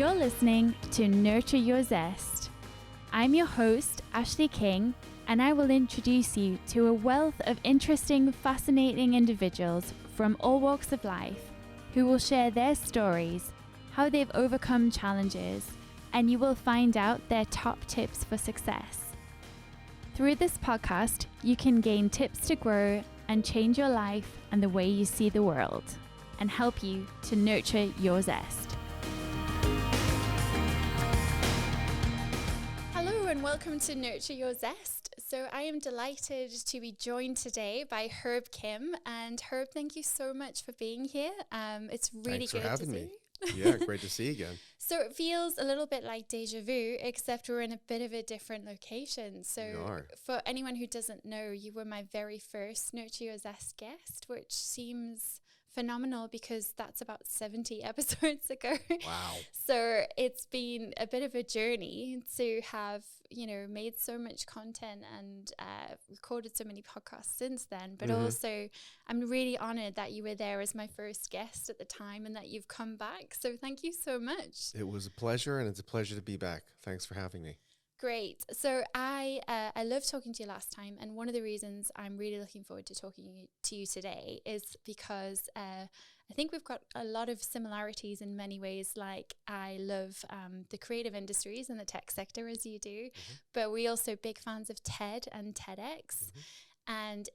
You're listening to Nurture Your Zest. I'm your host, Ashleigh King, and I will introduce you to a wealth of interesting, fascinating individuals from all walks of life who will share their stories, how they've overcome challenges, and you will find out their top tips for success. Through this podcast, you can gain tips to grow and change your life and the way you see the world, and help you to nurture your zest. Hello and welcome to Nurture Your Zest. So I am delighted to be joined today by Herb Kim. And Herb, thank you so much for being here. It's really Thanks good for having to me. see you. Yeah, great to see you again. So it feels a little bit like deja vu, except we're in a bit of a different location. So for anyone who doesn't know, you were my very first Nurture Your Zest guest, which seems phenomenal because that's about 70 episodes ago. Wow. So it's been a bit of a journey to have, made so much content and recorded so many podcasts since then. But also, I'm really honored that you were there as my first guest at the time and that you've come back. So thank you so much. It was a pleasure, and it's a pleasure to be back. Thanks for having me. Great. So I loved talking to you last time, and one of the reasons I'm really looking forward to talking to you today is because I think we've got a lot of similarities in many ways. Like I love the creative industries and the tech sector as you do, but we also big fans of TED and TEDx. And,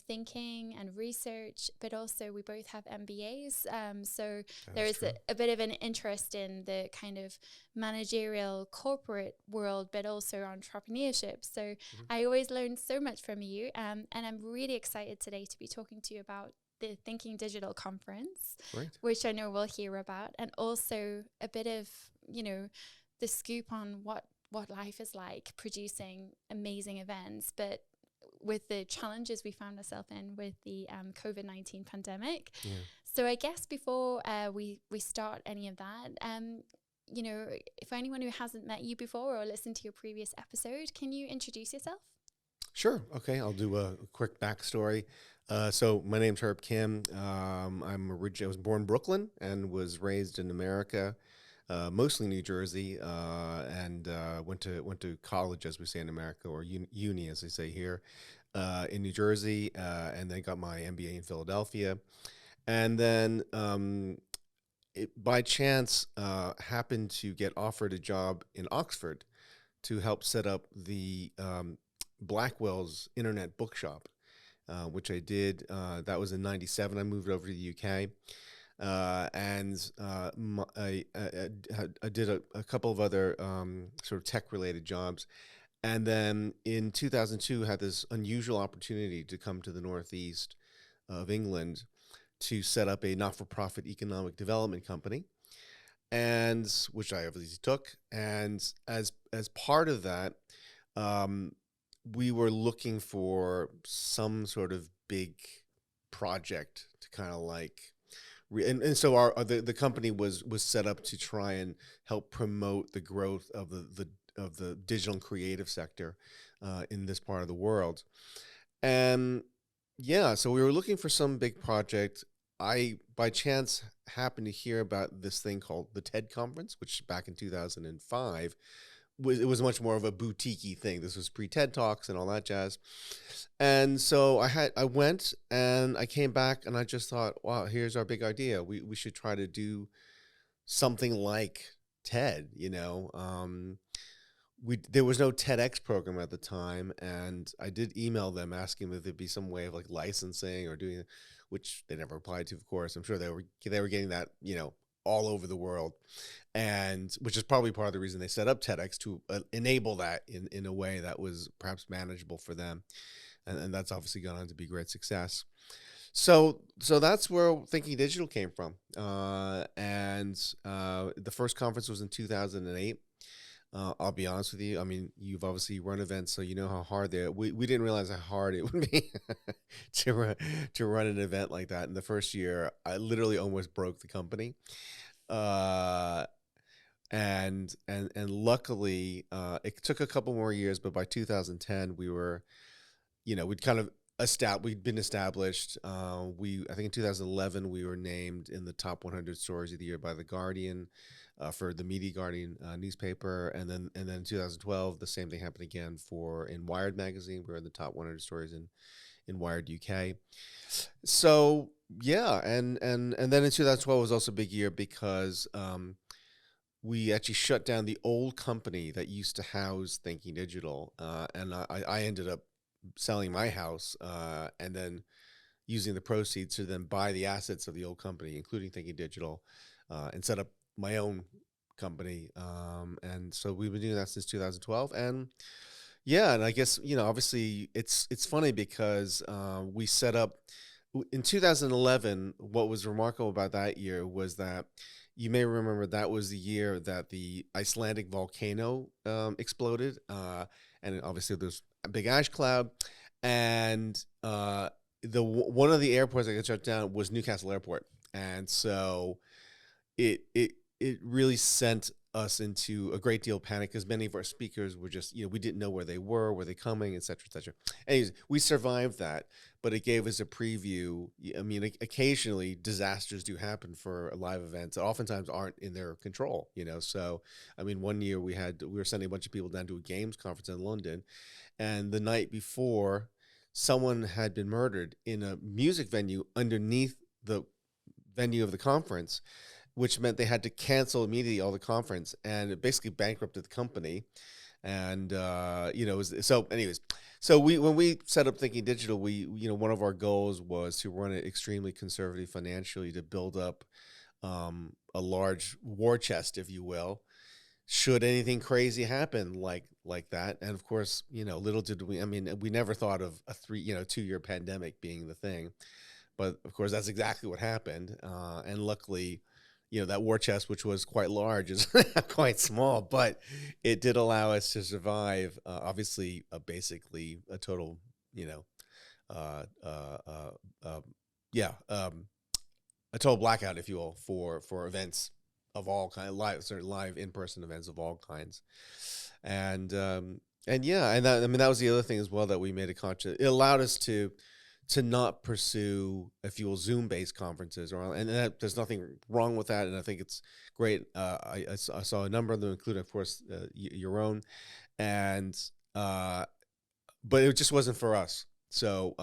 thinking and research, but also we both have MBAs. So there is a bit of an interest in the kind of managerial corporate world, but also entrepreneurship. So I always learn so much from you. And I'm really excited today to be talking to you about the Thinking Digital conference, which I know we'll hear about, and also a bit of, the scoop on what life is like producing amazing events, but with the challenges we found ourselves in with the COVID-19 pandemic. Yeah. So I guess before we start any of that, if anyone who hasn't met you before or listened to your previous episode, can you introduce yourself? Sure. Okay. I'll do a quick backstory. So my name's Herb Kim. I was born in Brooklyn and was raised in America, mostly New Jersey, and went to college, as we say in America, or uni, as they say here, in New Jersey, and then got my MBA in Philadelphia, and then by chance happened to get offered a job in Oxford to help set up the Blackwell's Internet Bookshop, which I did. That was in '97. I moved over to the UK. And I did a couple of other sort of tech-related jobs. And then in 2002, had this unusual opportunity to come to the northeast of England to set up a not-for-profit economic development company, and which I obviously took. And as part of that, we were looking for some sort of big project to kind of like. And so the company was set up to try and help promote the growth of the digital and creative sector in this part of the world. And so we were looking for some big project. I, by chance, happened to hear about this thing called the TED Conference, which back in 2005, it was much more of a boutique-y thing. This was pre-TED Talks and all that jazz. And so I went and I came back and I just thought, wow, here's our big idea. We should try to do something like TED, there was no TEDx program at the time, and I did email them asking if there'd be some way of like licensing or doing, which they never replied to, of course. I'm sure they were getting that, all over the world, and which is probably part of the reason they set up TEDx, to enable that in a way that was perhaps manageable for them. And that's obviously gone on to be great success. So that's where Thinking Digital came from. And the first conference was in 2008. I'll be honest with you. I mean, you've obviously run events, so you know how hard they are. We didn't realize how hard it would be to run an event like that. In the first year, I literally almost broke the company. And luckily, it took a couple more years, but by 2010, we were, we'd kind of we'd been established. I think in 2011 we were named in the top 100 stories of the year by The Guardian. for the Media Guardian newspaper, and then in 2012, the same thing happened again in Wired magazine. We were in the top 100 stories in Wired UK. So yeah, and then in 2012 was also a big year because we actually shut down the old company that used to house Thinking Digital, and I ended up selling my house and then using the proceeds to then buy the assets of the old company, including Thinking Digital, and set up my own company. And so we've been doing that since 2012. And yeah, and I guess, obviously it's funny because we set up in 2011. What was remarkable about that year was that you may remember that was the year that the Icelandic volcano exploded. And obviously there's a big ash cloud. And one of the airports that got shut down was Newcastle Airport. And so it really sent us into a great deal of panic because many of our speakers were just, we didn't know where they were they coming, et cetera, et cetera. Anyways, we survived that, but it gave us a preview. I mean, occasionally disasters do happen for live events that oftentimes aren't in their control, So, I mean, one year we were sending a bunch of people down to a games conference in London, and the night before, someone had been murdered in a music venue underneath the venue of the conference, which meant they had to cancel immediately all the conference, and it basically bankrupted the company. And so anyways, so when we set up Thinking Digital, we one of our goals was to run it extremely conservative financially, to build up a large war chest, if you will, should anything crazy happen like that. And of course, little did we, I mean, we never thought of a 2-year pandemic being the thing, but of course that's exactly what happened. And luckily, that war chest, which was quite large, is quite small, but it did allow us to survive. Obviously, basically a total, a total blackout, if you will, for events of all kinds, live in-person events of all kinds, and that was the other thing as well that we made a conscious. It allowed us to not pursue, if you will, Zoom-based conferences, and there's nothing wrong with that, and I think it's great. I saw a number of them, including, of course, your own, and but it just wasn't for us. So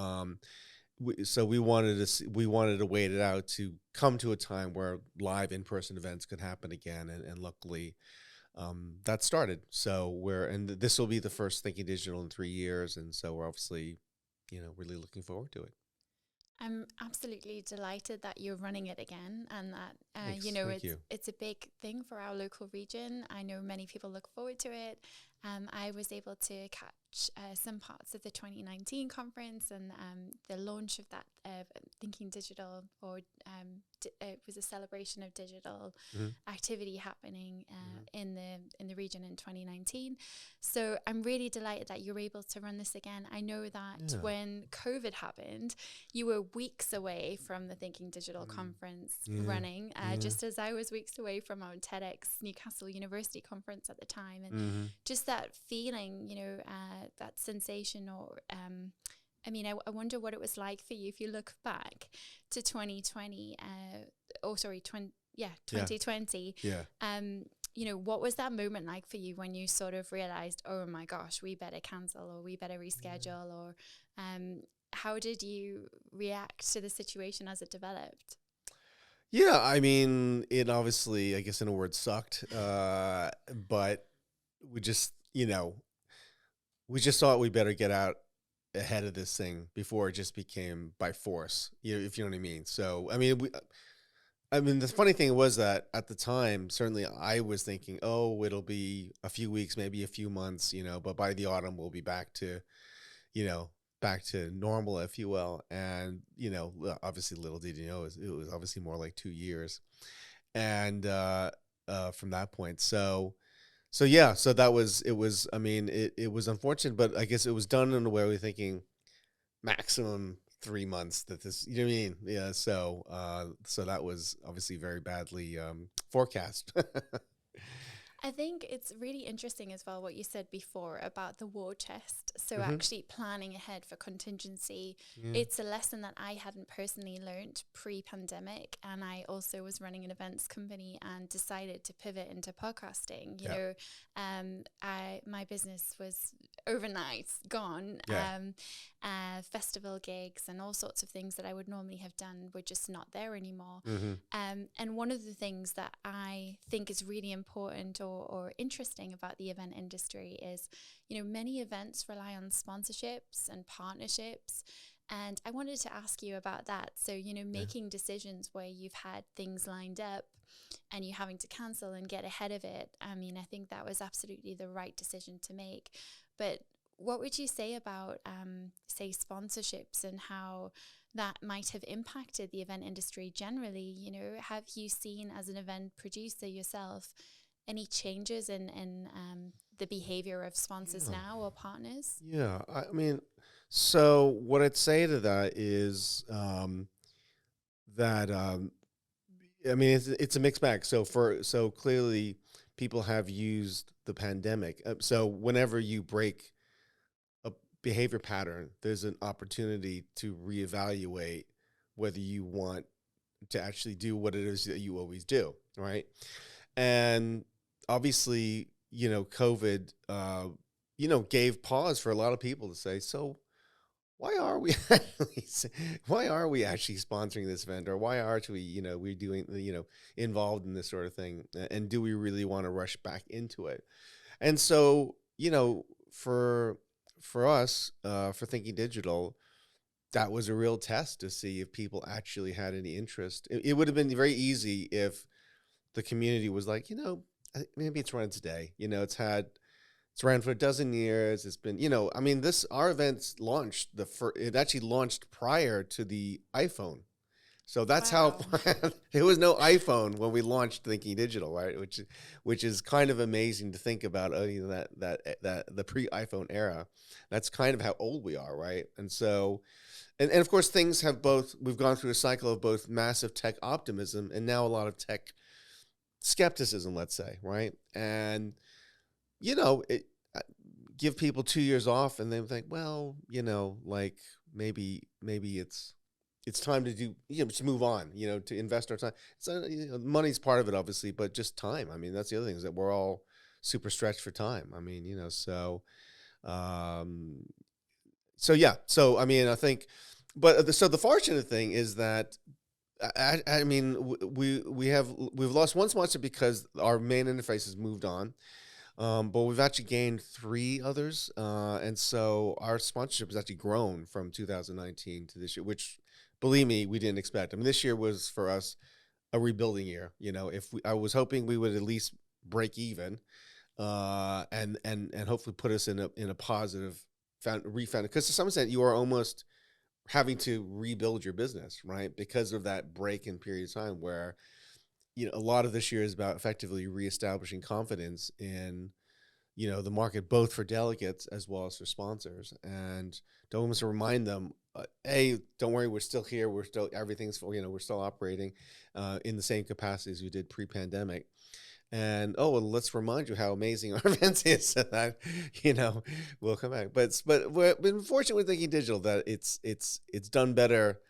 we wanted to wait it out to come to a time where live in-person events could happen again, and luckily that started. So and this will be the first Thinking Digital in 3 years, and so we're obviously really looking forward to it. I'm absolutely delighted that you're running it again, and that Thanks. It's a big thing for our local region. I know many people look forward to it. I was able to catch some parts of the 2019 conference and the launch of that Thinking Digital, or it was a celebration of digital activity happening in the region in 2019. So I'm really delighted that you're able to run this again. I know that when COVID happened, you were weeks away from the Thinking Digital conference running, just as I was weeks away from our TEDx Newcastle University conference at the time. And just that feeling, that sensation, or I wonder what it was like for you if you look back to 2020, 2020. Yeah. What was that moment like for you when you sort of realized, oh my gosh, we better cancel, or we better reschedule, or how did you react to the situation as it developed? Yeah, I mean, it obviously, I guess in a word, sucked. But we just, thought we better get out ahead of this thing before it just became by force, if you know what I mean. So, I mean, the funny thing was that at the time, certainly I was thinking, oh, it'll be a few weeks, maybe a few months, but by the autumn we'll be back to normal, if you will. And, obviously little did you know, it was obviously more like 2 years. And from that point, so that was, it was unfortunate, but I guess it was done in a way we're thinking maximum 3 months that this, you know what I mean? Yeah. So that was obviously very badly forecast. I think it's really interesting as well what you said before about the war chest. So Mm-hmm. actually planning ahead for contingency. Yeah. It's a lesson that I hadn't personally learned pre-pandemic, and I also was running an events company and decided to pivot into podcasting. You know, my business was overnight gone. Yeah. Festival gigs and all sorts of things that I would normally have done were just not there anymore. Mm-hmm. And one of the things that I think is really important or interesting about the event industry is, you know, many events rely on sponsorships and partnerships. And I wanted to ask you about that. So, you know, making decisions where you've had things lined up and you having to cancel and get ahead of it. I mean, I think that was absolutely the right decision to make. But what would you say about, say, sponsorships and how that might have impacted the event industry generally? You know, have you seen as an event producer yourself any changes in the behavior of sponsors now or partners? Yeah. I mean, so what I'd say to that is that I mean, it's a mixed bag. So clearly people have used the pandemic. So whenever you break a behavior pattern, there's an opportunity to reevaluate whether you want to actually do what it is that you always do, right? And obviously, you know, COVID, gave pause for a lot of people to say, so why are we why are we actually sponsoring this event, or why aren't we, we're doing, involved in this sort of thing, and do we really want to rush back into it? And so, for us, for Thinking Digital, that was a real test to see if people actually had any interest. It would have been very easy if the community was like, maybe it's run today. It's ran for a dozen years. It's been, our events launched it actually launched prior to the iPhone. So that's how there was no iPhone when we launched Thinking Digital, right? Which is kind of amazing to think about. That the pre-iPhone era. That's kind of how old we are, right? And so, and of course, we've gone through a cycle of both massive tech optimism and now a lot of tech skepticism, let's say, right? And give people 2 years off and they think, well, like maybe it's time to do, to move on, to invest our time. So, money's part of it, obviously, but just time. I mean, that's the other thing, is that we're all super stretched for time. I mean, yeah. So, I mean, I think, but the fortunate thing is that, I mean, we've lost one sponsor because our main interface has moved on. But we've actually gained 3 others. And so our sponsorship has actually grown from 2019 to this year, which, believe me, we didn't expect. I mean, this year was for us a rebuilding year. I was hoping we would at least break even, and hopefully put us in a positive refound. Because to some extent, you are almost having to rebuild your business, right? Because of that break in period of time where, a lot of this year is about effectively reestablishing confidence in, the market, both for delegates as well as for sponsors. And to almost remind them, don't worry, we're still here. Everything's, we're still operating in the same capacity as we did pre-pandemic. And, and let's remind you how amazing our events is, so that, we'll come back. But we've been fortunate with Thinking Digital that it's done better,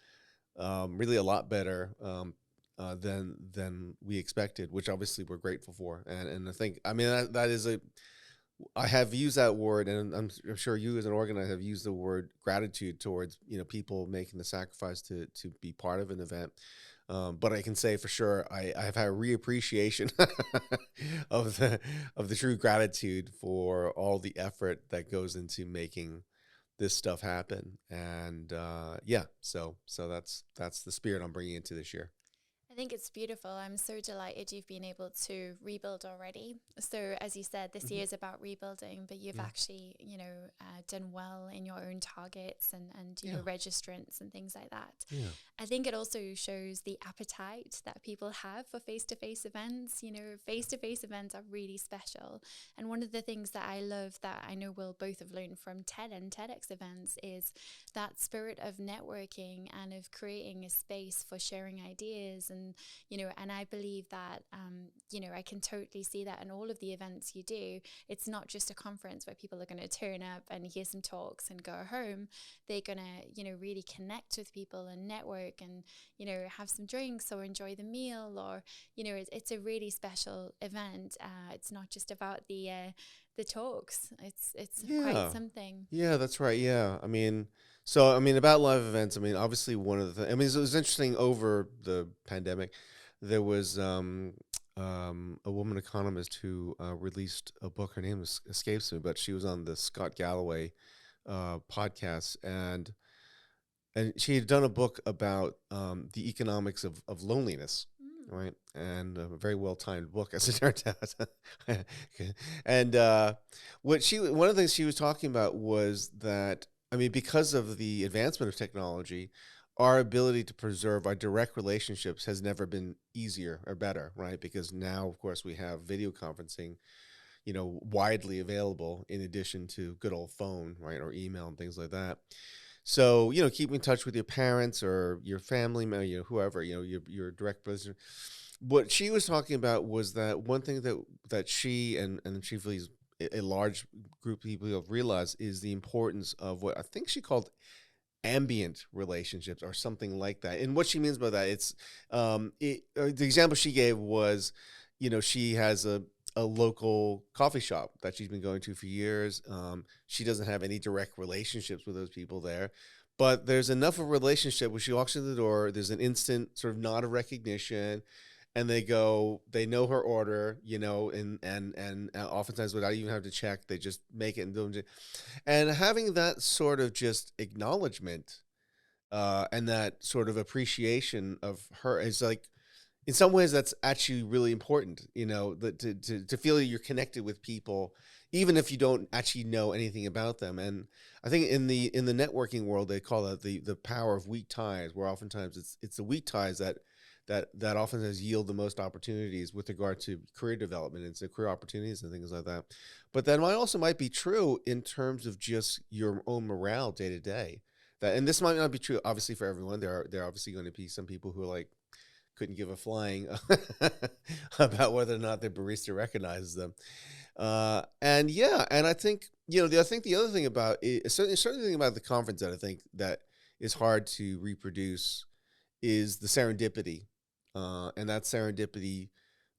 really a lot better, than we expected, which obviously we're grateful for. And I think, I mean, that is I have used that word, and I'm sure you as an organizer have used the word gratitude towards, people making the sacrifice to be part of an event. But I can say for sure, I have had a reappreciation of the true gratitude for all the effort that goes into making this stuff happen. And so that's the spirit I'm bringing into this year. I think it's beautiful. I'm so delighted you've been able to rebuild already. So as you said, this year is about rebuilding, but you've actually, done well in your own targets and your registrants and things like that. Yeah. I think it also shows the appetite that people have for face-to-face events. Face-to-face events are really special. And one of the things that I love that I know we'll both have learned from TED and TEDx events is that spirit of networking and of creating a space for sharing ideas. And I believe that, I can totally see that in all of the events you do. It's not just a conference where people are going to turn up and hear some talks and go home. They're going to, really connect with people and network and, have some drinks or enjoy the meal or, it's a really special event. It's not just about the talks. It's quite something. Yeah, that's right. Yeah. About live events, obviously one of the things, it was interesting over the pandemic, there was a woman economist who released a book. Her name escapes me, but she was on the Scott Galloway podcast, and she had done a book about the economics of loneliness, right? And a very well-timed book, as it turns out. And one of the things she was talking about was that, because of the advancement of technology, our ability to preserve our direct relationships has never been easier or better, right? Because now, of course, we have video conferencing, widely available in addition to good old phone, right, or email and things like that. So, keep in touch with your parents or your family, whoever, your direct business. What she was talking about was that one thing that she and she feels a large group of people have realized is the importance of what I think she called ambient relationships or something like that. And what she means by that, it's the example she gave was, she has a local coffee shop that she's been going to for years. She doesn't have any direct relationships with those people there, but there's enough of a relationship when she walks in the door, there's an instant sort of nod of recognition, and they know her order, and oftentimes without even having to check, they just make it and do it. And having that sort of just acknowledgement and that sort of appreciation of her is like, in some ways, that's actually really important, to feel you're connected with people, even if you don't actually know anything about them. And I think in the networking world, they call that the power of weak ties, where oftentimes it's the weak ties that oftentimes yield the most opportunities with regard to career development and so career opportunities and things like that. But that might be true in terms of just your own morale day to day. And this might not be true, obviously, for everyone. There are obviously going to be some people who are like, couldn't give a flying about whether or not their barista recognizes them. And I think, I think the other thing about it, certain thing about the conference that I think that is hard to reproduce is the serendipity. And that serendipity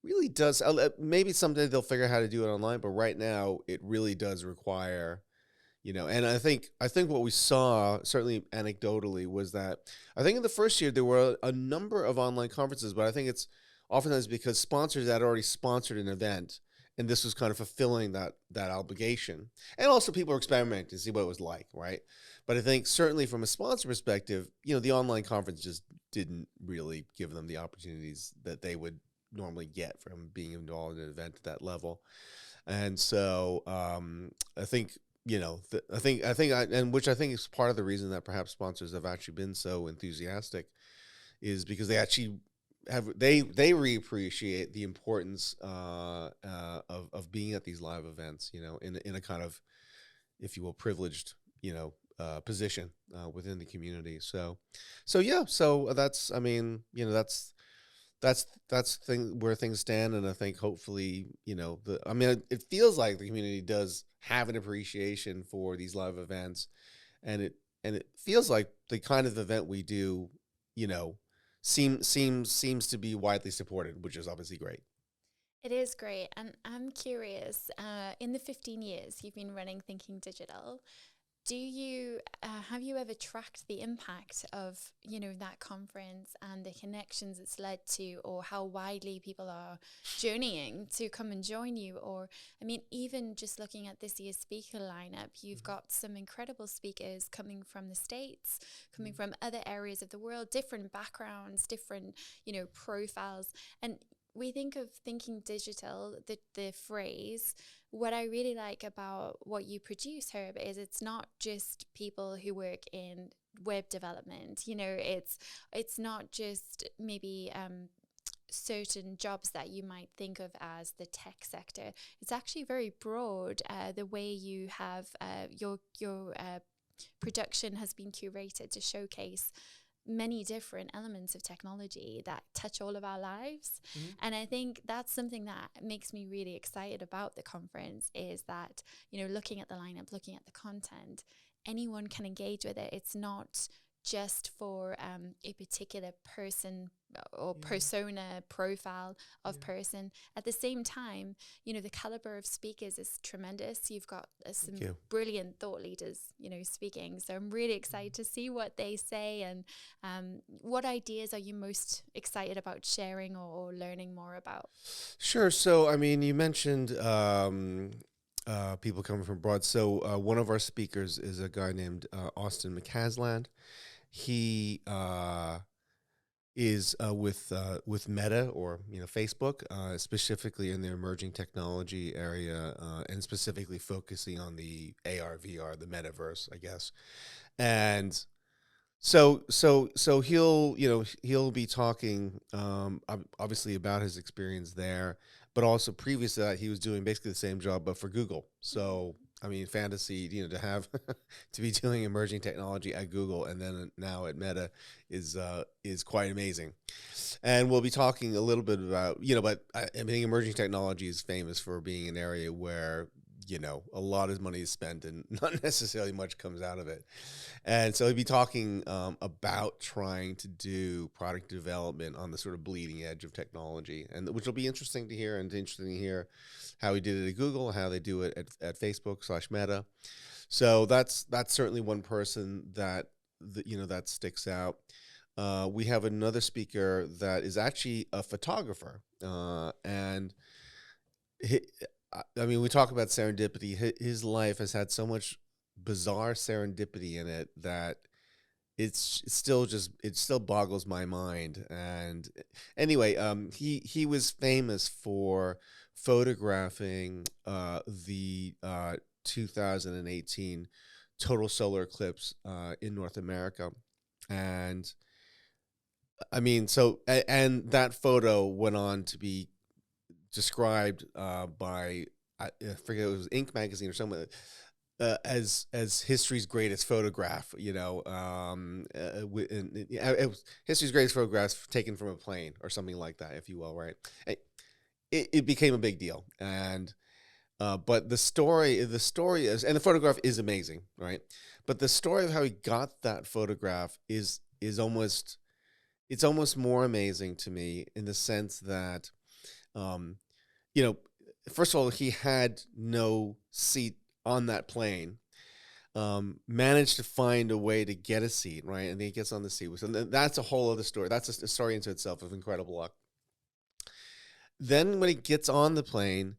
really does, maybe someday they'll figure out how to do it online, but right now it really does require, and I think what we saw, certainly anecdotally, was that I think in the first year there were a number of online conferences, but I think it's oftentimes because sponsors had already sponsored an event, and this was kind of fulfilling that obligation. And also people were experimenting to see what it was like, right? But I think certainly from a sponsor perspective, the online conference just didn't really give them the opportunities that they would normally get from being involved in an event at that level. And so I think, which I think is part of the reason that perhaps sponsors have actually been so enthusiastic, is because they actually they reappreciate the importance of being at these live events, in a kind of, if you will, privileged, position within the community. So that's, that's where things stand. And I think hopefully, it feels like the community does have an appreciation for these live events, and it feels like the kind of event we do, seems to be widely supported, which is obviously great. It is great. And I'm curious, in the 15 years you've been running Thinking Digital, have you ever tracked the impact of, that conference and the connections it's led to, or how widely people are journeying to come and join you? Or, even just looking at this year's speaker lineup, you've got some incredible speakers coming from the States, coming from other areas of the world, different backgrounds, different, profiles. And we think of Thinking Digital, the phrase. What I really like about what you produce, Herb, is it's not just people who work in web development. It's not just maybe certain jobs that you might think of as the tech sector. It's actually very broad. The way you have your production has been curated to showcase many different elements of technology that touch all of our lives. And I think that's something that makes me really excited about the conference, is that, looking at the lineup, looking at the content, anyone can engage with it. It's not just for a particular person or persona profile of person. At the same time, the caliber of speakers is tremendous. You've got some brilliant thought leaders, speaking. So I'm really excited to see what they say. And what ideas are you most excited about sharing or learning more about? Sure. So, I mean, you mentioned people coming from abroad. So one of our speakers is a guy named Austin McCasland. He is with Meta, or Facebook, specifically in the emerging technology area, and specifically focusing on the AR, VR, the metaverse, I guess. And so he'll be talking obviously about his experience there, but also previous to that he was doing basically the same job but for Google. So I mean, fantasy, to have to be doing emerging technology at Google and then now at Meta is quite amazing. And we'll be talking a little bit about, but I think emerging technology is famous for being an area where, a lot of money is spent and not necessarily much comes out of it. And so he'll be talking about trying to do product development on the sort of bleeding edge of technology, and which will be interesting to hear, how he did it at Google, how they do it at Facebook/Meta. So that's certainly one person that that sticks out. We have another speaker that is actually a photographer, and we talk about serendipity. His life has had so much bizarre serendipity in it that it still boggles my mind. And anyway, he was famous for photographing the 2018 total solar eclipse in North America. And and that photo went on to be described by, I forget, it was Inc. magazine or something, as history's greatest photograph. It was history's greatest photograph taken from a plane or something like that, if you will, right? It became a big deal, and but the story is, and the photograph is amazing, right? But the story of how he got that photograph is almost more amazing to me, in the sense that, first of all, he had no seat on that plane, managed to find a way to get a seat, right? And then he gets on the seat. And that's a whole other story. That's a story into itself of incredible luck. Then when he gets on the plane,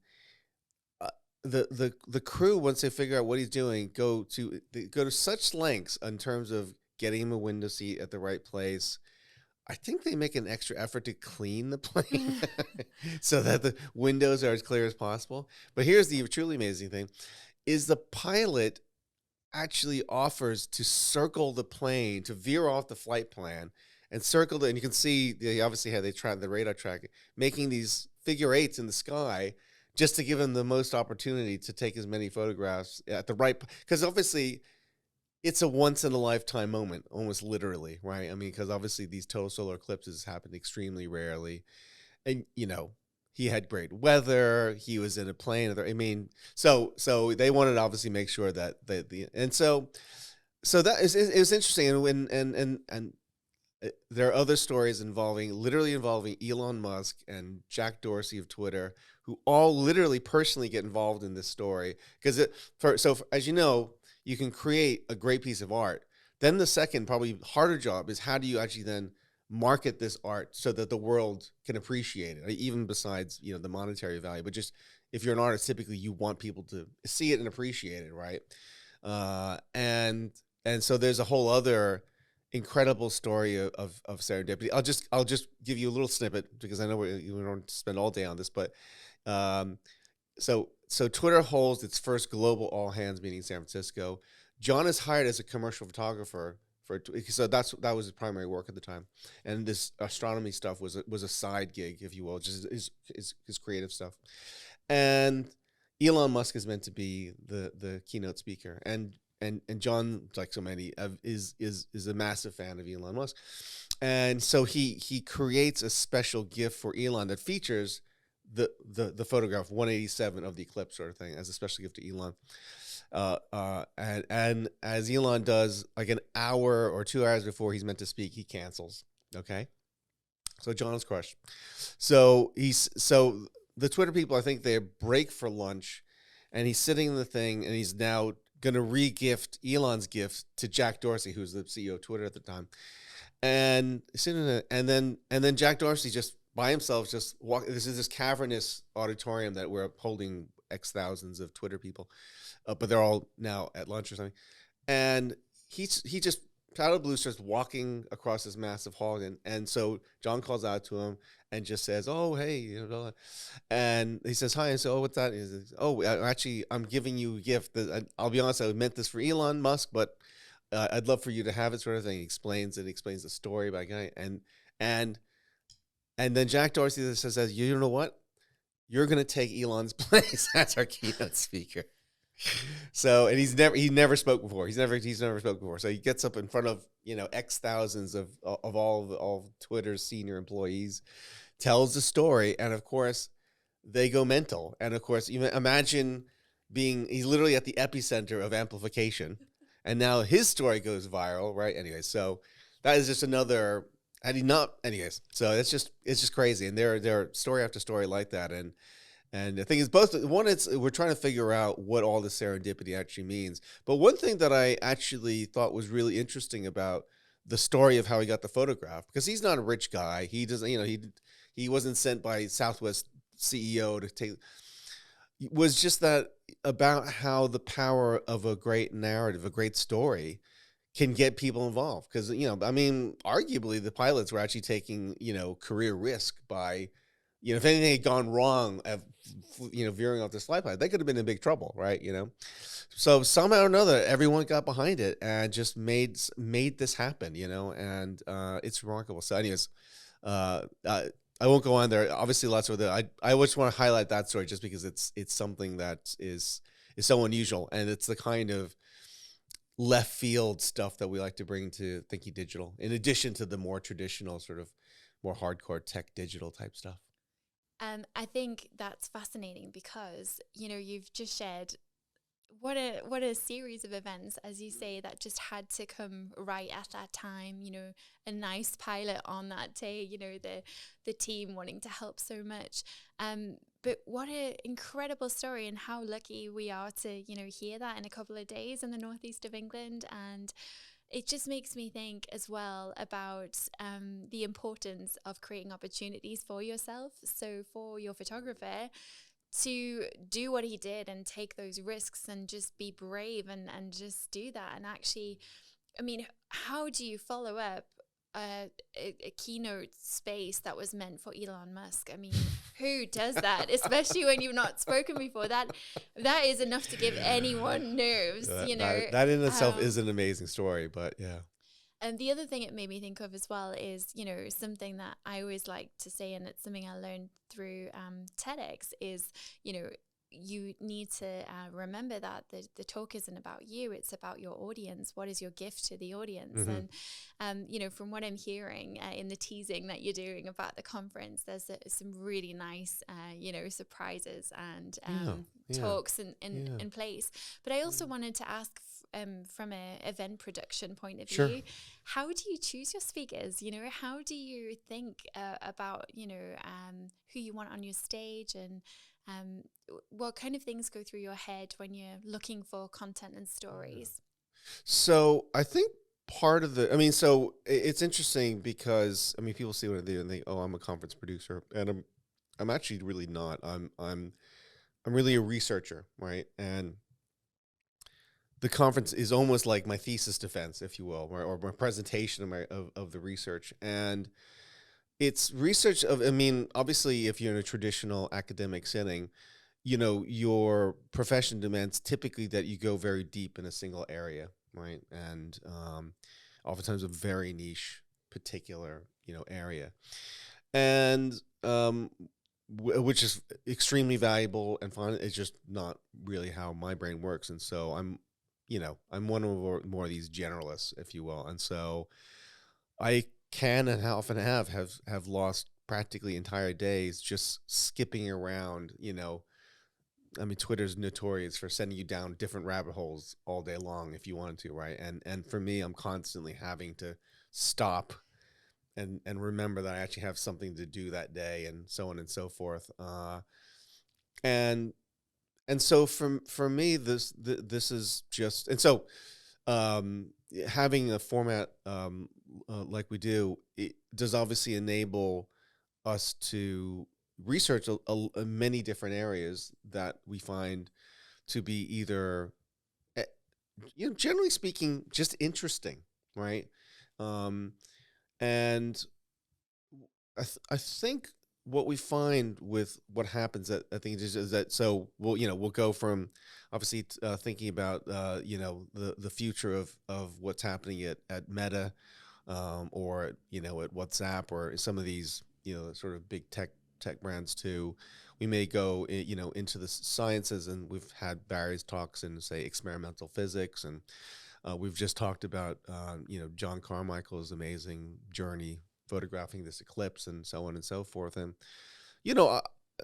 the crew, once they figure out what he's doing, go to such lengths in terms of getting him a window seat at the right place. I think they make an extra effort to clean the plane so that the windows are as clear as possible. But here's the truly amazing thing, is the pilot actually offers to circle the plane, to veer off the flight plan and circle it. And you can see they obviously had the radar tracking, making these figure eights in the sky just to give him the most opportunity to take as many photographs at the right, because obviously it's a once-in-a-lifetime moment, almost literally, right? I mean, because obviously these total solar eclipses happen extremely rarely. And, he had great weather. He was in a plane. So they wanted to obviously make sure that so that it was interesting. And there are other stories involving Elon Musk and Jack Dorsey of Twitter, who all literally personally get involved in this story. Because as you know, you can create a great piece of art. Then the second, probably harder job, is how do you actually then market this art so that the world can appreciate it, even besides, the monetary value. But just, if you're an artist, typically you want people to see it and appreciate it, right? And so there's a whole other incredible story of serendipity. I'll just give you a little snippet, because I know we don't spend all day on this, but so Twitter holds its first global all hands meeting in San Francisco. John is hired as a commercial photographer So that was his primary work at the time, and this astronomy stuff was a side gig, if you will, just his creative stuff. And Elon Musk is meant to be the keynote speaker, and John, like so many, is a massive fan of Elon Musk, and so he creates a special gift for Elon that features the photograph 187 of the eclipse, sort of thing, as a special gift to Elon. And as Elon does, like an hour or 2 hours before he's meant to speak, he cancels. Okay, so John's crushed. So the Twitter people, I think they break for lunch, and he's sitting in the thing, and he's now going to re-gift Elon's gift to Jack Dorsey, who's the CEO of Twitter at the time. And then Jack Dorsey just by himself just walk. This is this cavernous auditorium that we're holding X thousands of Twitter people, but they're all now at lunch or something. And he just out of the blue starts walking across this massive hall, and so John calls out to him and just says, "Oh, hey," and he says, "Hi," and so, "Oh, what's that?" And he says, "Oh, actually, I'm giving you a gift. I'll be honest, I meant this for Elon Musk, but I'd love for you to have it," sort of thing. He explains the story by guy, and then Jack Dorsey says, "You know what? You're going to take Elon's place as our keynote speaker." So, and he never spoke before. He's never spoke before. So he gets up in front of, X thousands of all Twitter's senior employees, tells the story, and of course they go mental. And of course, you imagine he's literally at the epicenter of amplification, and now his story goes viral, right? Anyway, so that is just another. Had he not, anyways, so it's just crazy, and there are story after story like that, and the thing is, we're trying to figure out what all this serendipity actually means. But one thing that I actually thought was really interesting about the story of how he got the photograph, because he's not a rich guy, he doesn't, he wasn't sent by Southwest CEO to take, was just that about how the power of a great narrative, a great story, can get people involved. Because, arguably the pilots were actually taking, career risk by, if anything had gone wrong, veering off this flight path, they could have been in big trouble, right? So somehow or another, everyone got behind it and just made this happen, and it's remarkable. So anyways, I won't go on there. Obviously, lots of I just want to highlight that story just because it's something that is so unusual, and it's the kind of left field stuff that we like to bring to Thinking Digital, in addition to the more traditional sort of more hardcore tech digital type stuff. I think that's fascinating because, you've just shared what a series of events, as you say, that just had to come right at that time, a nice pilot on that day, the team wanting to help so much. But what an incredible story, and how lucky we are to, hear that in a couple of days in the northeast of England. And it just makes me think as well about the importance of creating opportunities for yourself. So for your photographer to do what he did and take those risks and just be brave and just do that. And actually, how do you follow up a keynote space that was meant for Elon Musk? Who does that? Especially when you've not spoken before. That is enough to give anyone nerves, That in itself is an amazing story, but yeah. And the other thing it made me think of as well is, something that I always like to say, and it's something I learned through TEDx, is, you need to remember that the talk isn't about you, it's about your audience. What is your gift to the audience? Mm-hmm. And, from what I'm hearing in the teasing that you're doing about the conference, there's some really nice, surprises and talks in place. But I also wanted to ask from an event production point of view, how do you choose your speakers? How do you think about, who you want on your stage, and what kind of things go through your head when you're looking for content and stories? So I think part of so it's interesting because people see what I do and think, oh, I'm a conference producer, and I'm actually really not. I'm really a researcher, right? And the conference is almost like my thesis defense, if you will, or my presentation of the research. And it's research of, obviously, if you're in a traditional academic setting, your profession demands typically that you go very deep in a single area, right? And oftentimes a very niche particular, area. And which is extremely valuable and fun. It's just not really how my brain works. And so I'm one of more of these generalists, if you will. And so I can and often have lost practically entire days just skipping around. I mean, Twitter's notorious for sending you down different rabbit holes all day long if you wanted to, right? And for me, I'm constantly having to stop and remember that I actually have something to do that day, and so on and so forth. And so for me, this is just, and so having a format like we do, it does obviously enable us to research many different areas that we find to be either, generally speaking, just interesting, right? And I think what we find with what happens I think is that, so we'll go from obviously thinking about the future of what's happening at Meta, or at WhatsApp, or some of these sort of big tech brands too. We may go into the sciences, and we've had various talks in, say, experimental physics, and we've just talked about John Carmichael's amazing journey photographing this eclipse, and so on and so forth. And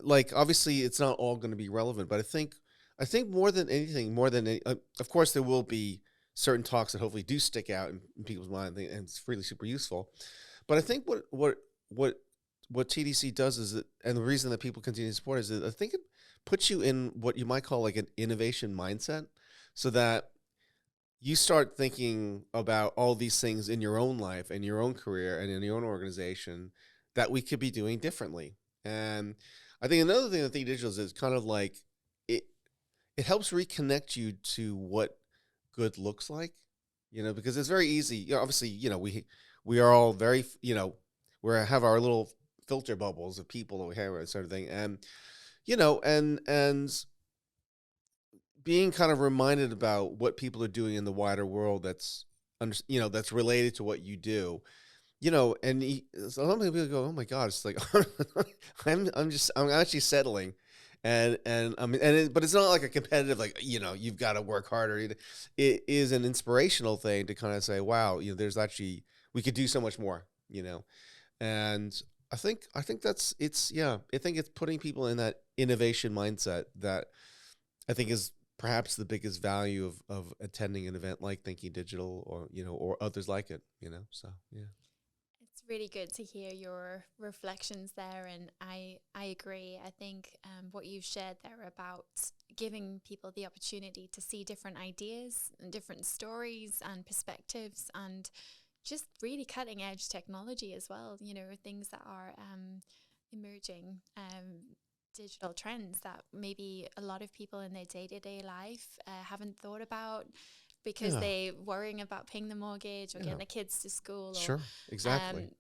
like, obviously it's not all going to be relevant, but I think more than anything, of course there will be certain talks that hopefully do stick out in people's mind, and it's really super useful. But I think what TDC does is that, and the reason that people continue to support it, is that I think it puts you in what you might call like an innovation mindset, so that you start thinking about all these things in your own life and your own career and in your own organization that we could be doing differently. And I think another thing that Think Digital is kind of like, it helps reconnect you to what good looks like, because it's very easy. Obviously, we are all very, we have our little filter bubbles of people over here, sort of thing. And, and being kind of reminded about what people are doing in the wider world that's that's related to what you do, and so a lot of people go, oh my God, it's like I'm actually settling, and but it's not like a competitive, like, you've got to work harder. It is an inspirational thing to kind of say, wow, there's actually, we could do so much more, and I think that's, I think it's putting people in that innovation mindset that I think is perhaps the biggest value of attending an event like Thinking Digital, or or others like it, so yeah. It's really good to hear your reflections there, and I agree. I think what you've shared there about giving people the opportunity to see different ideas and different stories and perspectives, and just really cutting edge technology as well, things that are emerging, digital trends that maybe a lot of people in their day-to-day life haven't thought about, because they worrying about paying the mortgage or getting the kids to school, or exactly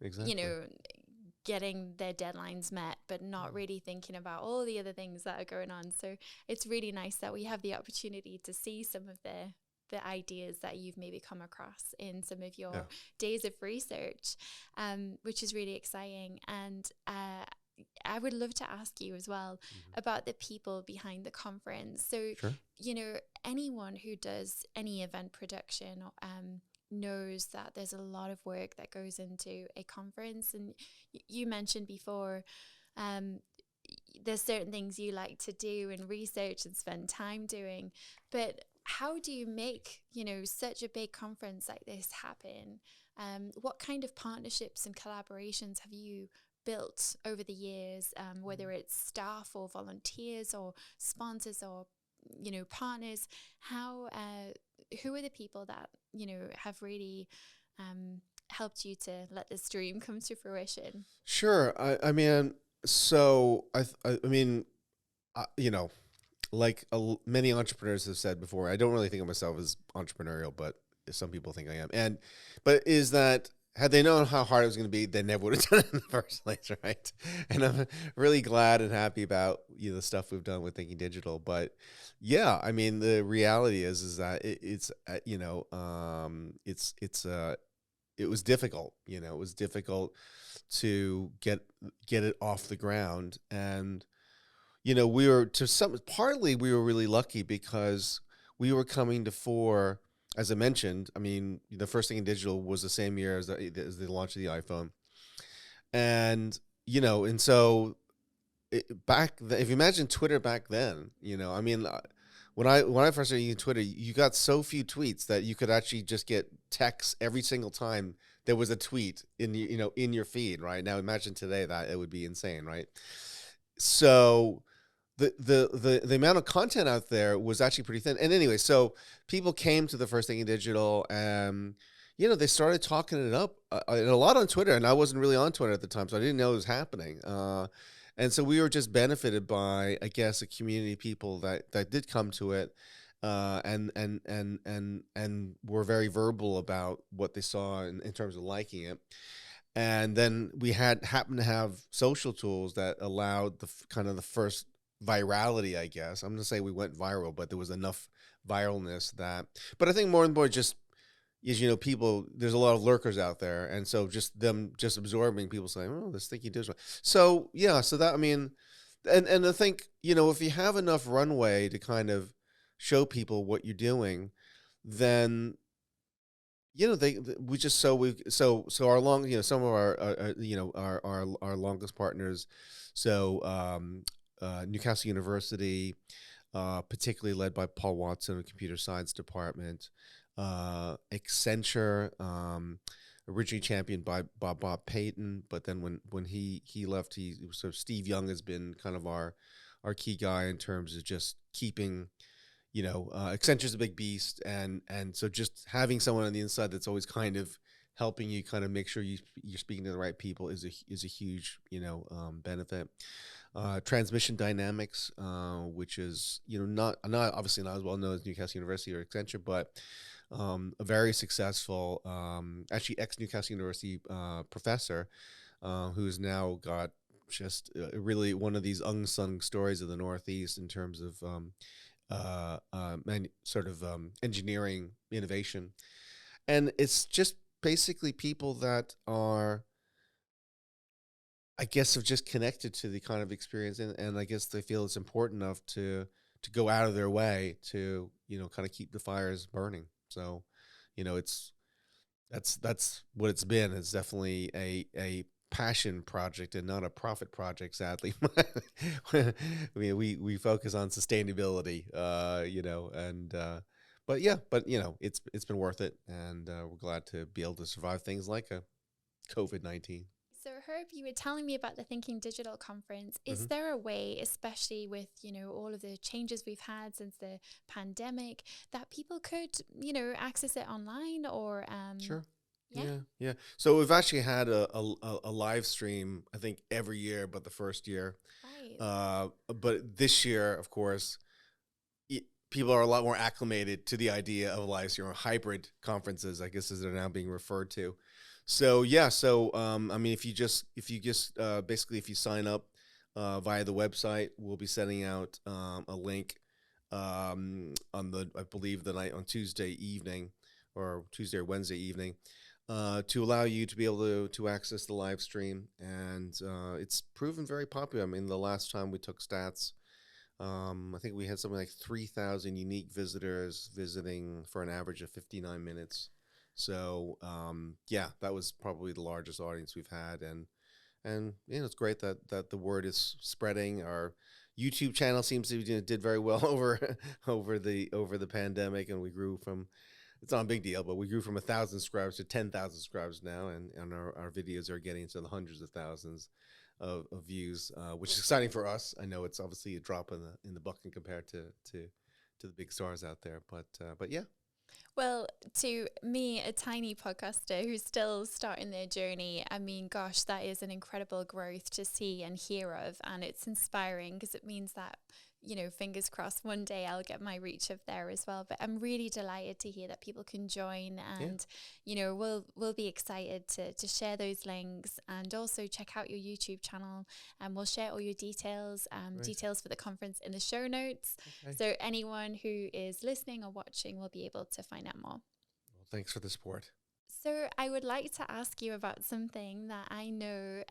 getting their deadlines met, but not really thinking about all the other things that are going on. So it's really nice that we have the opportunity to see some of the ideas that you've maybe come across in some of your days of research, which is really exciting. And I would love to ask you as well about the people behind the conference. So, anyone who does any event production knows that there's a lot of work that goes into a conference. And you mentioned before, there's certain things you like to do and research and spend time doing. But how do you make, such a big conference like this happen? What kind of partnerships and collaborations have you built over the years, whether it's staff or volunteers or sponsors or partners? Who are the people that have really helped you to let this dream come to fruition? Sure. I mean, so I mean, like many entrepreneurs have said before, I don't really think of myself as entrepreneurial, but some people think I am. But is that, had they known how hard it was going to be, they never would have done it in the first place, right? And I'm really glad and happy about the stuff we've done with Thinking Digital. But yeah, I mean, the reality is that it's it was difficult. It was difficult to get it off the ground. And we were partly we were really lucky because we were coming to fore, as I mentioned. I mean, the first thing in digital was the same year as the launch of the iPhone, and and so if you imagine Twitter back then, I mean, when I first started using Twitter, you got so few tweets that you could actually just get texts every single time there was a tweet in in your feed. Right now, imagine today that it would be insane, right? So the amount of content out there was actually pretty thin. And anyway, so people came to the first thing in digital, and they started talking it up and a lot on Twitter. And I wasn't really on Twitter at the time, so I didn't know it was happening. And so we were just benefited by, I guess, a community of people that did come to it, and were very verbal about what they saw in terms of liking it. And then we happened to have social tools that allowed kind of the first virality, I guess. I'm going to say we went viral, but there was enough viralness but I think more and more just is, people, there's a lot of lurkers out there. And so just absorbing people saying, oh, this thing you did. So, yeah, so that, I mean, and I think, if you have enough runway to kind of show people what you're doing, then, so our long, some of our longest partners. So, Newcastle University, particularly led by Paul Watson in the computer science department, Accenture, originally championed by Bob Payton, but then when he left, so Steve Young has been kind of our key guy in terms of just keeping, Accenture's a big beast, and so just having someone on the inside that's always kind of helping you kind of make sure you're speaking to the right people is a huge benefit. Transmission Dynamics, which is not obviously not as well known as Newcastle University or Accenture, but a very successful, actually ex-Newcastle University professor, who's now got just really one of these unsung stories of the Northeast in terms of engineering innovation. And it's just basically people that are, I guess, have just connected to the kind of experience, and I guess they feel it's important enough to go out of their way to kind of keep the fires burning. So, that's what it's been. It's definitely a passion project and not a profit project, sadly. I mean, we focus on sustainability, but it's been worth it, and we're glad to be able to survive things like a COVID-19. So Herb, you were telling me about the Thinking Digital conference. Is Mm-hmm. there a way, especially with, all of the changes we've had since the pandemic, that people could, access it online or Sure. yeah. Yeah. So we've actually had a live stream, I think, every year but the first year. Right. But this year, of course, people are a lot more acclimated to the idea of live stream or hybrid conferences, I guess, as they're now being referred to. So yeah, I mean, if you basically, if you sign up via the website, we'll be sending out a link on I believe the night on Tuesday evening or Tuesday or Wednesday evening to allow you to be able to access the live stream, and it's proven very popular. I mean, the last time we took stats, I think we had something like 3,000 unique visitors visiting for an average of 59 minutes. So yeah, that was probably the largest audience we've had, and it's great that the word is spreading. Our YouTube channel seems to did very well over the pandemic, and we grew from, it's not a big deal, but we grew from 1,000 subscribers to 10,000 subscribers now, and our videos are getting into the hundreds of thousands of views, which is exciting for us. I know it's obviously a drop in the bucket compared to the big stars out there, but yeah. Well, to me, a tiny podcaster who's still starting their journey, I mean, gosh, that is an incredible growth to see and hear of. And it's inspiring because it means that, fingers crossed, one day I'll get my reach up there as well. But I'm really delighted to hear that people can join, and, we'll be excited to share those links, and also check out your YouTube channel, and we'll share all your details, details for the conference in the show notes. Okay. So anyone who is listening or watching will be able to find out more. Well, thanks for the support. So I would like to ask you about something that I know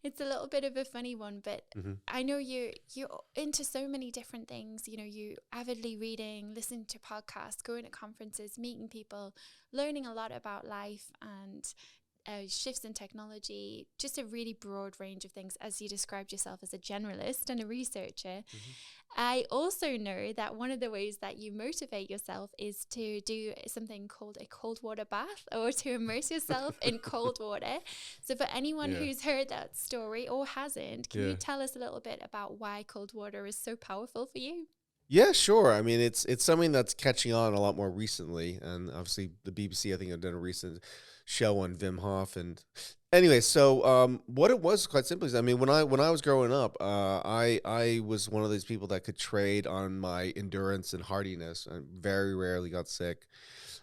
it's a little bit of a funny one, but Mm-hmm. I know you're into so many different things. You know, you avidly reading, listening to podcasts, going to conferences, meeting people, learning a lot about life and shifts in technology, just a really broad range of things, as you described yourself as a generalist and a researcher. Mm-hmm. I also know that one of the ways that you motivate yourself is to do something called a cold water bath or to immerse yourself in cold water. So for anyone Yeah. who's heard that story or hasn't, can Yeah. you tell us a little bit about why cold water is so powerful for you? Yeah, sure. I mean, it's something that's catching on a lot more recently, and obviously the BBC, I think, have done a recent show on Wim Hof. And anyway, so what it was quite simply is, I mean, when I was growing up, I was one of those people that could trade on my endurance and hardiness, and very rarely got sick.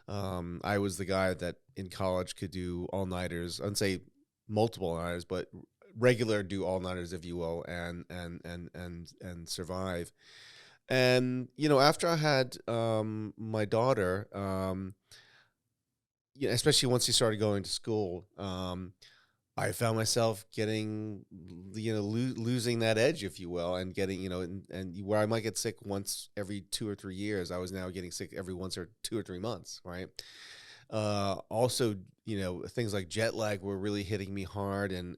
I was the guy that in college could do all nighters. I'd say multiple all-nighters, but regular do all nighters, if you will, and survive. And after I had my daughter, especially once she started going to school, I found myself getting, losing that edge, if you will, and getting, and where I might get sick once every 2 or 3 years, I was now getting sick every once or 2 or 3 months, right? Also, things like jet lag were really hitting me hard, and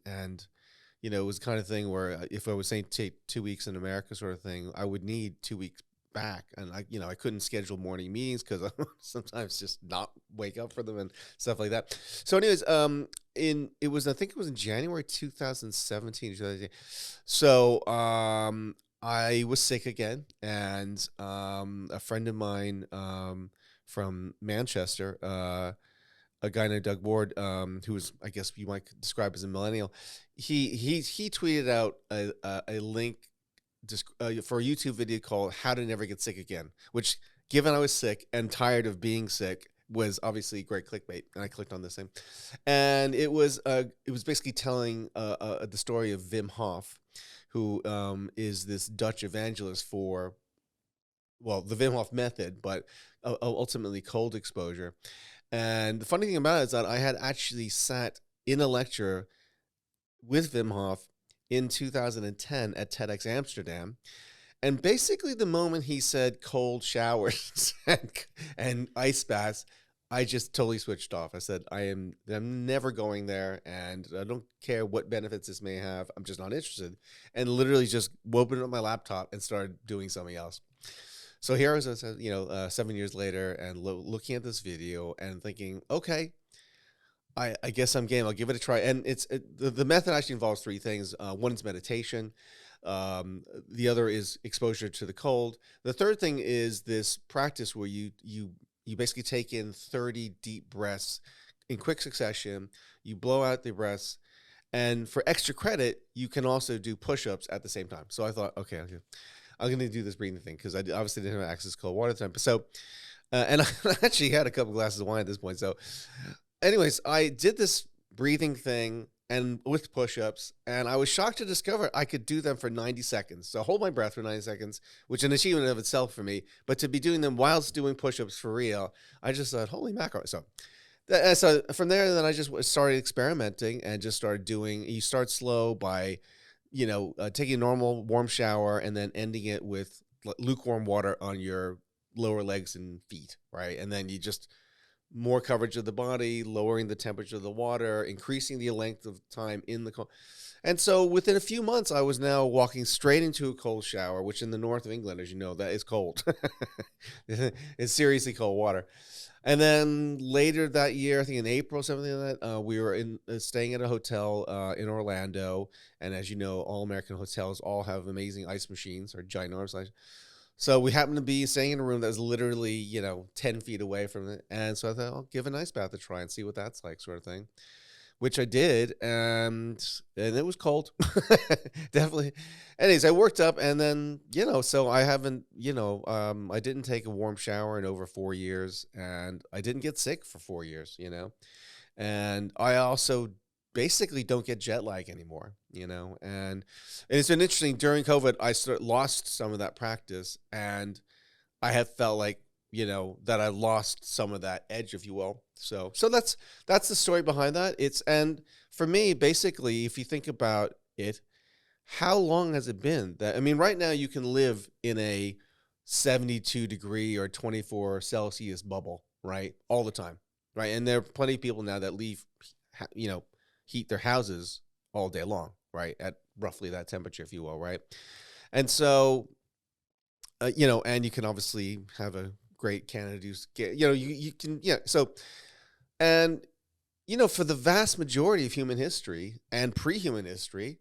it was the kind of thing where if I was saying take 2 weeks in America sort of thing, I would need 2 weeks back. And I couldn't schedule morning meetings because I sometimes just not wake up for them and stuff like that. So anyways, I think it was in January 2017. So I was sick again, and a friend of mine from Manchester, a guy named Doug Ward, who was, I guess you might describe as a millennial, he tweeted out a link for a YouTube video called "How to Never Get Sick Again," which, given I was sick and tired of being sick, was obviously great clickbait. And I clicked on this thing, and it was basically telling the story of Wim Hof, who is this Dutch evangelist for, well, the Wim Hof method, but ultimately cold exposure. And the funny thing about it is that I had actually sat in a lecture with Wim Hof in 2010 at TEDx Amsterdam. And basically the moment he said cold showers and ice baths, I just totally switched off. I said, I'm never going there, and I don't care what benefits this may have. I'm just not interested. And literally just opened up my laptop and started doing something else. So here I was, 7 years later, and looking at this video and thinking, okay, I guess I'm game. I'll give it a try. And the method actually involves three things. One is meditation. The other is exposure to the cold. The third thing is this practice where you basically take in 30 deep breaths in quick succession. You blow out the breaths. And for extra credit, you can also do push-ups at the same time. So I thought, okay, I'm going to do this breathing thing because I obviously didn't have access to cold water at the time. So, and I actually had a couple glasses of wine at this point. So anyways, I did this breathing thing and with push-ups, and I was shocked to discover I could do them for 90 seconds. So hold my breath for 90 seconds, which is an achievement of itself for me. But to be doing them whilst doing push-ups for real, I just thought, holy mackerel. So from there, then I just started experimenting and just started doing, you start slow by, taking a normal warm shower and then ending it with lukewarm water on your lower legs and feet, right? And then you just more coverage of the body, lowering the temperature of the water, increasing the length of time in the cold. And so within a few months, I was now walking straight into a cold shower, which in the north of England, as you know, that is cold. It's seriously cold water. And then later that year, I think in April, something like that, we were staying at a hotel in Orlando. And as you know, all American hotels all have amazing ice machines, or ginormous ice. So we happened to be staying in a room that was literally, 10 feet away from it. And so I thought, I'll give an ice bath a try and see what that's like, sort of thing, which I did. And it was cold. Definitely. Anyways, I worked up, and then, so I haven't, I didn't take a warm shower in over 4 years, and I didn't get sick for 4 years, and I also basically don't get jet lag anymore, and it's been interesting. During COVID, I lost some of that practice, and I have felt like that I lost some of that edge, if you will. So that's the story behind that. And for me, basically, if you think about it, how long has it been that, I mean, right now you can live in a 72 degree or 24 Celsius bubble, right? All the time, right? And there are plenty of people now that heat their houses all day long, right? At roughly that temperature, if you will, right? And so, and you can obviously have a great Canada Goose, you can, yeah. So, and, for the vast majority of human history and pre-human history,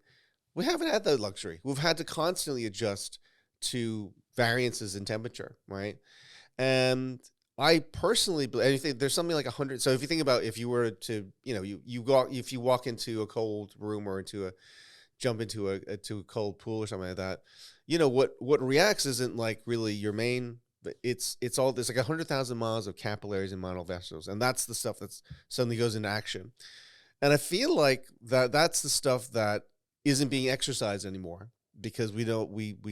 we haven't had that luxury. We've had to constantly adjust to variances in temperature, right? And I personally believe, and you think there's something like 100. So if you think about, if you were to, if you walk into a cold room or jump into a cold pool or something like that, what reacts isn't like really your main, but it's all, there's like 100,000 miles of capillaries and monovessels, and that's the stuff that's suddenly goes into action. And I feel like that's the stuff that isn't being exercised anymore, because we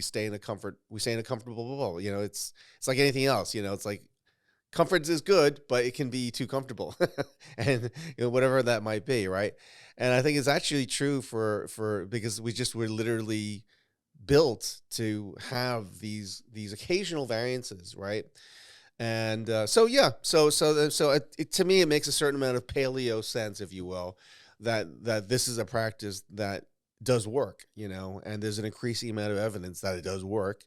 stay in a comfortable bubble. It's like anything else. It's like comfort is good, but it can be too comfortable, and whatever that might be, right? And I think it's actually true for because we're literally built to have these occasional variances, right? And to me, it makes a certain amount of paleo sense, if you will, that this is a practice that does work, and there's an increasing amount of evidence that it does work,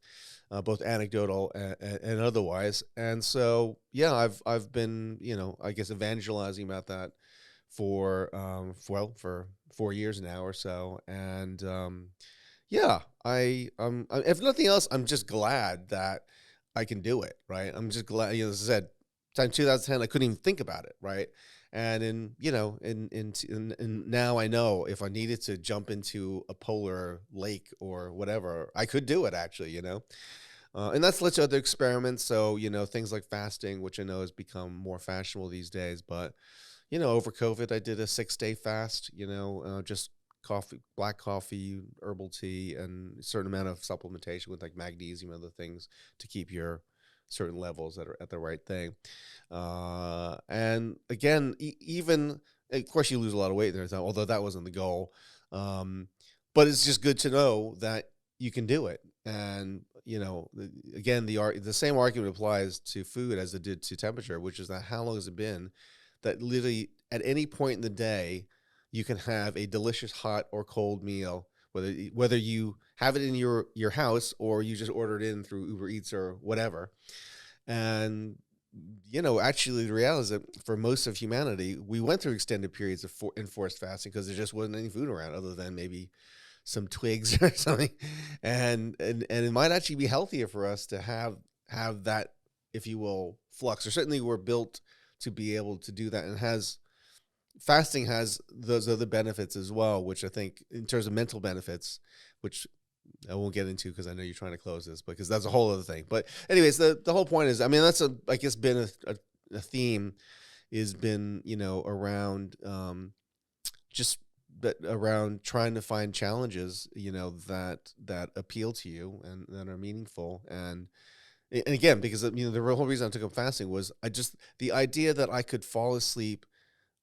both anecdotal and otherwise. And so, yeah, I've been, I guess, evangelizing about that for 4 years now or so. And if nothing else, I'm just glad that I can do it, right? I'm just glad, as I said, in 2010, I couldn't even think about it, right? And now I know if I needed to jump into a polar lake or whatever, I could do it actually, and that's led to other experiments. So, things like fasting, which I know has become more fashionable these days. But, over COVID, I did a 6-day fast, just black coffee, herbal tea, and a certain amount of supplementation with like magnesium and other things to keep your certain levels that are at the right thing. And again, even, of course, you lose a lot of weight there, although that wasn't the goal. But it's just good to know that you can do it. And, again, the same argument applies to food as it did to temperature, which is that how long has it been that literally at any point in the day, you can have a delicious hot or cold meal, whether you have it in your house or you just order it in through Uber Eats or whatever. And, actually the reality is that for most of humanity, we went through extended periods of enforced fasting because there just wasn't any food around other than maybe some twigs or something. And it might actually be healthier for us to have that, if you will, flux, or certainly we're built to be able to do that. And fasting has those other benefits as well, which I think in terms of mental benefits, which I won't get into because I know you're trying to close this, because that's a whole other thing. But anyways, the whole point is, I mean, that's I guess been a theme has been, around just that, around trying to find challenges, that appeal to you and that are meaningful. And again, because, the whole reason I took up fasting was the idea that I could fall asleep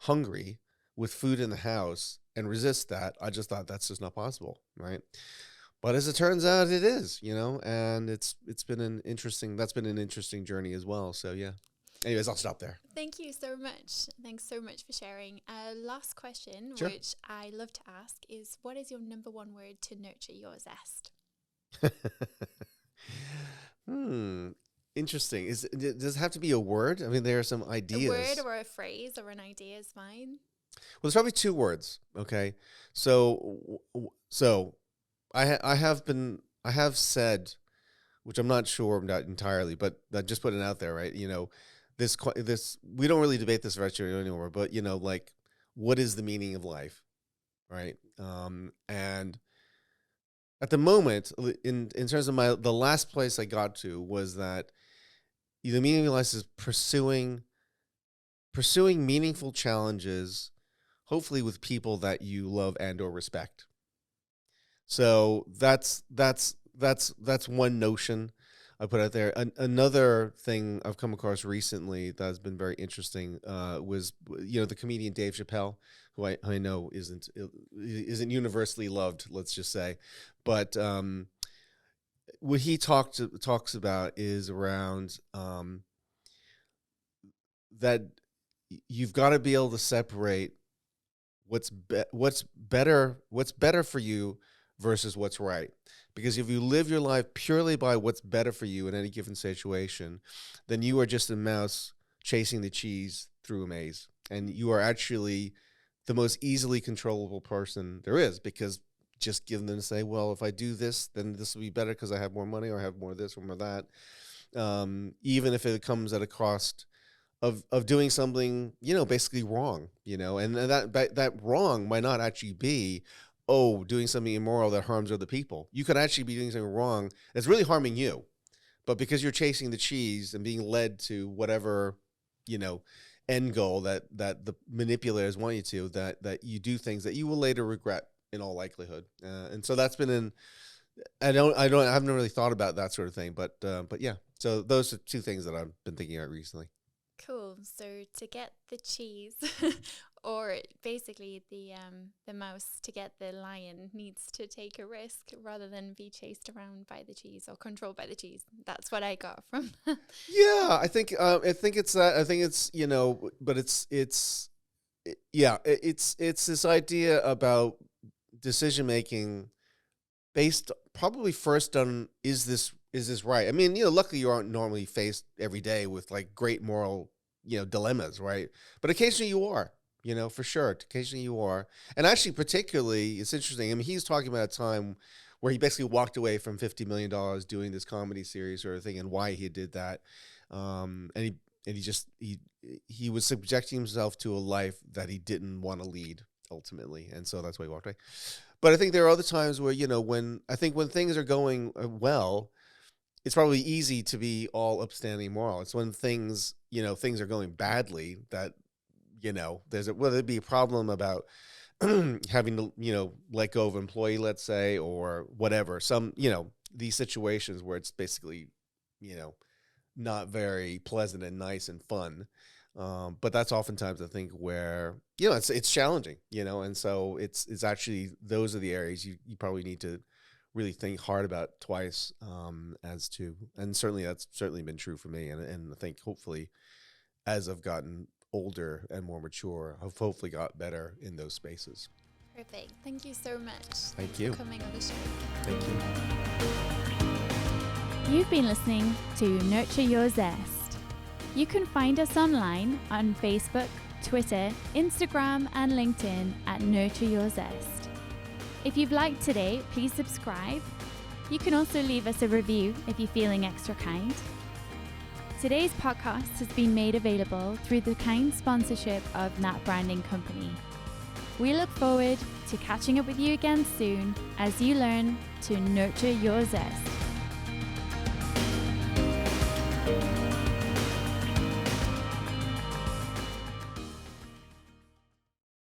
hungry with food in the house and resist that. I just thought that's just not possible, right? But as it turns out, it is, and it's been an interesting journey as well. So yeah. Anyways, I'll stop there. Thank you so much. Thanks so much for sharing. Last question, Sure. which I love to ask, is what is your number one word to nurture your zest? Interesting. Does it have to be a word? I mean, there are some ideas. A word or a phrase or an idea is fine. Well, there's probably 2 words. Okay. So I have said, which I'm not sure, not entirely, but I just put it out there, right? This we don't really debate this very much anymore, but like, what is the meaning of life, right? And at the moment, in terms of the last place I got to was that the meaning of life is pursuing meaningful challenges, hopefully with people that you love and or respect. So that's one notion I put out there. Another thing I've come across recently that has been very interesting was, the comedian Dave Chappelle, who I know isn't universally loved, let's just say, but what he talks about is around that you've got to be able to separate what's better for you versus what's right. Because if you live your life purely by what's better for you in any given situation, then you are just a mouse chasing the cheese through a maze. And you are actually the most easily controllable person there is, because just give them to say, well, if I do this, then this will be better because I have more money, or I have more of this or more of that. Even if it comes at a cost of doing something, basically wrong, and that wrong might not actually be, doing something immoral that harms other people. You could actually be doing something wrong that's really harming you. But because you're chasing the cheese and being led to whatever, end goal that the manipulators want you to, that you do things that you will later regret in all likelihood. And so that's been I haven't really thought about that sort of thing, but yeah. So those are two things that I've been thinking about recently. Cool. So to get the cheese, or basically the mouse to get the lion, needs to take a risk rather than be chased around by the cheese or controlled by the cheese. That's what I got from. Yeah, I think it's that. I think it's but it's this idea about decision making based probably first on is this right? I mean, luckily you aren't normally faced every day with like great moral, dilemmas, right? But occasionally you are, for sure. Occasionally you are. And actually, particularly, it's interesting. I mean, he's talking about a time where he basically walked away from $50 million doing this comedy series sort of thing, and why he did that. And he was subjecting himself to a life that he didn't want to lead ultimately. And so that's why he walked away. But I think there are other times where, when things are going well, it's probably easy to be all upstanding moral. It's when things are going badly that, whether it be a problem about having to, let go of an employee, let's say, or whatever, some, these situations where it's basically, not very pleasant and nice and fun. But that's oftentimes I think where, it's challenging, and so it's actually, those are the areas you probably need to really think hard about twice, as to, and certainly that's certainly been true for me. And I think hopefully as I've gotten older and more mature, I've hopefully got better in those spaces. Perfect. Thank you so much. Thank you for coming on the show. Thank you. You've been listening to Nurture Your Zest. You can find us online on Facebook, Twitter, Instagram, and LinkedIn at Nurture Your Zest. If you've liked today, please subscribe. You can also leave us a review if you're feeling extra kind. Today's podcast has been made available through the kind sponsorship of Nat Branding Company. We look forward to catching up with you again soon as you learn to nurture your zest.